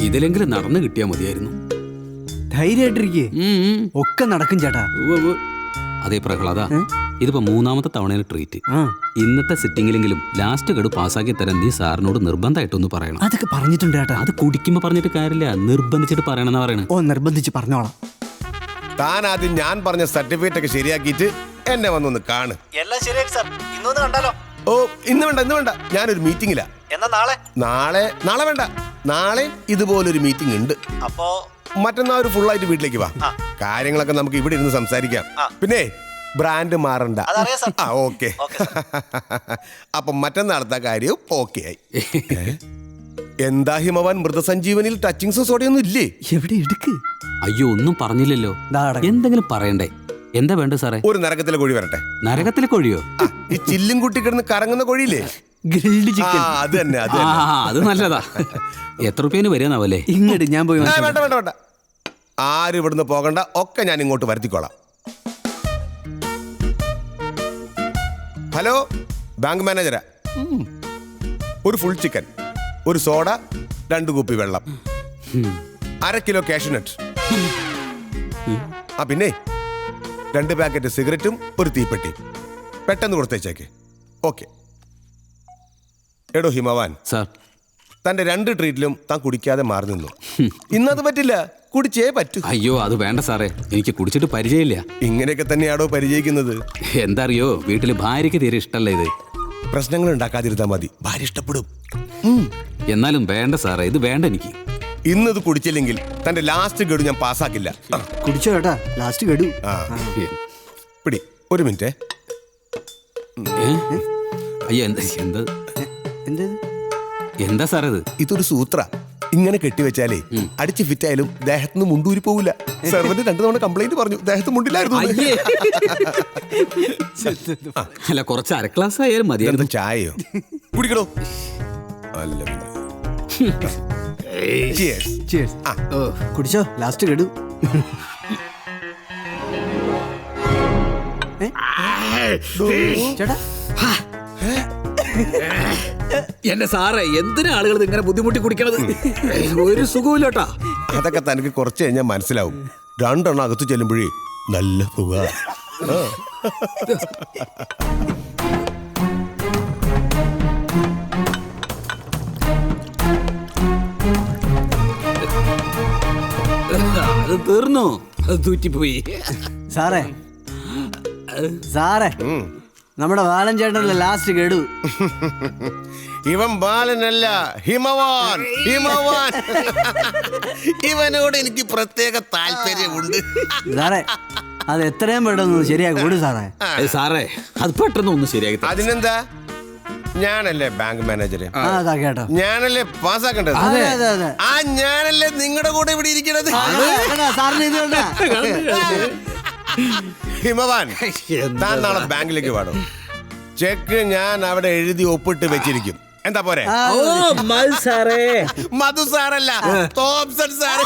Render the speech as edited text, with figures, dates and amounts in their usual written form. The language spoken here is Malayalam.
ഇതിലെങ്കിലും നടന്നു കിട്ടിയാ മതിയായിരുന്നു. ധൈര്യമായിട്ടിരിക്കേ, ഒക്കെ നടക്കും ചേട്ടാ. അതേ പ്രഹ്ലാദ, ഇതിപ്പോ 3ാമത്തെ തവണയാണ് ട്രീറ്റ്. ഇന്നത്തെ സിറ്റിംഗിലെങ്കിലും ലാസ്റ്റ് ഗഡു പാസ്സാക്കി തരാൻ നീ സാറിനോട് നിർബന്ധമായിട്ടൊന്ന് പറയണം. അതൊക്കെ പറഞ്ഞിട്ടുണ്ട് ചേട്ടാ. അത് കുടിക്കുമ്പോ പറഞ്ഞിട്ട് കാര്യമില്ല, നിർബന്ധിച്ചിട്ട് പറയണമെന്നാ പറയണേ. ഓ, നിർബന്ധിച്ച് പറഞ്ഞോളാം. താൻ ആദ്യം ഞാൻ പറഞ്ഞ സർട്ടിഫിക്കറ്റ് ഒക്കെ ശരിയാക്കിയിട്ട് എന്നെ വന്നൊന്ന് കാണ്. എല്ലാം ശരിയാക്കി സാർ, ഇന്നൊന്ന് കണ്ടാലോ? ഓ, ഇന്ന് വേണ്ട, ഞാനൊരു മീറ്റിംഗിലാ. എന്നാ നാളെ വേണ്ട, നാളെ ഇതുപോലൊരു മീറ്റിംഗ് ഉണ്ട്. അപ്പോ മറ്റന്നാ ഒരു ഫുള്ളായിട്ട് വീട്ടിലേക്ക് വാ. കാര്യങ്ങളൊക്കെ നമുക്ക് ഇവിടെ ഇരുന്ന് സംസാരിക്കാം. പിന്നെ ബ്രാൻഡ് മാറണ്ട. ആ, ഓക്കെ. അപ്പൊ മറ്റന്നാളത്തെ കാര്യം ഓക്കെ ആയി. എന്താ ഹിമവാൻ, മൃതസഞ്ജീവനിൽ ടച്ചിങ് സോഡയൊന്നും ഇല്ലേ? എവിടെ എടുക്ക്? അയ്യോ, ഒന്നും പറഞ്ഞില്ലല്ലോ. എന്തെങ്കിലും പറയണ്ടേ? എന്താ വേണ്ട സാറേ? ഒരു നരകത്തിലെ കോഴി വരട്ടെ. നരകത്തിലെ കോഴിയോ? ഈ ചില്ലും കുട്ടി കിടന്ന് കറങ്ങുന്ന കോഴിയില്ലേ? Grilled chicken. അത് തന്നെ. അത് നല്ലതാ. എത്ര രൂപേന് വരാനാവല്ലേ? ഇങ്ങോട്ട് ഞാൻ പോയി. വേണ്ട, ആരും ഇവിടുന്ന് പോകണ്ട, ഒക്കെ ഞാൻ ഇങ്ങോട്ട് വരുത്തിക്കോളാം. Hello, bank മാനേജരാ. ഒരു ഫുൾ ചിക്കൻ, ഒരു സോഡ, 2 കുപ്പി വെള്ളം, 1/2 കിലോ കാഷ്യൂനട്ട്. പിന്നെ 2 പാക്കറ്റ് സിഗരറ്റും ഒരു തീപ്പെട്ടി. പെട്ടെന്ന് കൊടുത്തേച്ചേക്ക്. ഓക്കെ. എടോ ഹിമവാൻ സാർ, തന്റെ 2 ട്രീറ്റിലും താൻ കുടിക്കാതെ മാറി നിന്നു. ഇന്നത് പറ്റില്ല, കുടിച്ചേ പറ്റൂ. അയ്യോ, അത് വേണ്ട സാറേ, എനിക്ക് കുടിച്ചിട്ട് പരിചയമില്ല. ഇങ്ങനെയൊക്കെ തന്നെയാണോ പരിചയിക്കുന്നത്? എന്താ അറിയോ, വീട്ടില് ഭാര്യക്ക് തീരെ ഇഷ്ടല്ല ഇത്. പ്രശ്നങ്ങൾ ഉണ്ടാക്കാതിരുന്നാ മതി, ഭാര്യ ഇഷ്ടപ്പെടും. എന്നാലും വേണ്ട സാറേ, ഇത് വേണ്ട എനിക്ക്. ഇന്നത് കുടിച്ചില്ലെങ്കിൽ തന്റെ ലാസ്റ്റ് ഗഡു ഞാൻ പാസ്സാക്കില്ല. കുടിച്ചോ ചേട്ടാ, ലാസ്റ്റ് ഗഡു. പിടി, ഒരു മിനിറ്റ്. അയ്യോ, എന്താ സാറേ ഇത്? ഇതൊരു സൂത്ര. ഇങ്ങനെ കെട്ടിവെച്ചാലേ അടിച്ച് ഫിറ്റായാലും ദേഹത്തുനിന്ന് മുണ്ടൂരി പോവില്ല. സെർവന്റ് 2 തവണ കംപ്ലൈന്റ് പറഞ്ഞു, ദേഹത്ത് മുണ്ടില്ലായിരുന്നു. അല്ല, കുറച്ച് 1/2 ഗ്ലാസ് ആയാലും മതിയായിരുന്നു. ചായയോ? കുടിക്കണോ? അല്ല, കുടിച്ചോ, ലാസ്റ്റ് ഗഡു. ചേട്ടാ, എന്റെ സാറേ, എന്തിനാ ആളുകൾ ഇങ്ങനെ ബുദ്ധിമുട്ടി കുടിക്കണത്? ഒരു സുഖമില്ലോട്ടാ. അതൊക്കെ തനിക്ക് കുറച്ച് കഴിഞ്ഞാൽ മനസ്സിലാവും. 2 എണ്ണം അകത്ത് ചെല്ലുമ്പോഴേ നല്ല സുഖ. അത് തീർന്നു, അത് തൂറ്റിപ്പോയി. സാറേ, നമ്മുടെ ബാലൻ ചേട്ടനല്ലേ ലാസ്റ്റ് ഗഡു? ഇവൻ ബാലനല്ല, ഹിമവാൻ. ഇവനോട് എനിക്ക് പ്രത്യേക താല്പര്യമുണ്ട്. സാറേ, അത് എത്രയും പെട്ടെന്ന് ശരിയാക്കി കൊടു സാറേ. സാറേ, അത് പെട്ടെന്ന് ഒന്ന് ശരിയാക്കി. അതിനെന്താ, ഞാനല്ലേ ബാങ്ക് മാനേജർ, കേട്ടോ, ഞാനല്ലേ പാസ്സാക്കേണ്ടത്. ആ, ഞാനല്ലേ നിങ്ങളുടെ കൂടെ ഇവിടെ ഇരിക്കണത്. ഹിമവാൻ, താൻ നാളെ ബാങ്കിലേക്ക് വേണം. ചെക്ക് ഞാൻ അവിടെ എഴുതി ഒപ്പിട്ട് വെച്ചിരിക്കും. എന്താ പോരെ? മധു സാറല്ല, തോംസൺ സാറ്.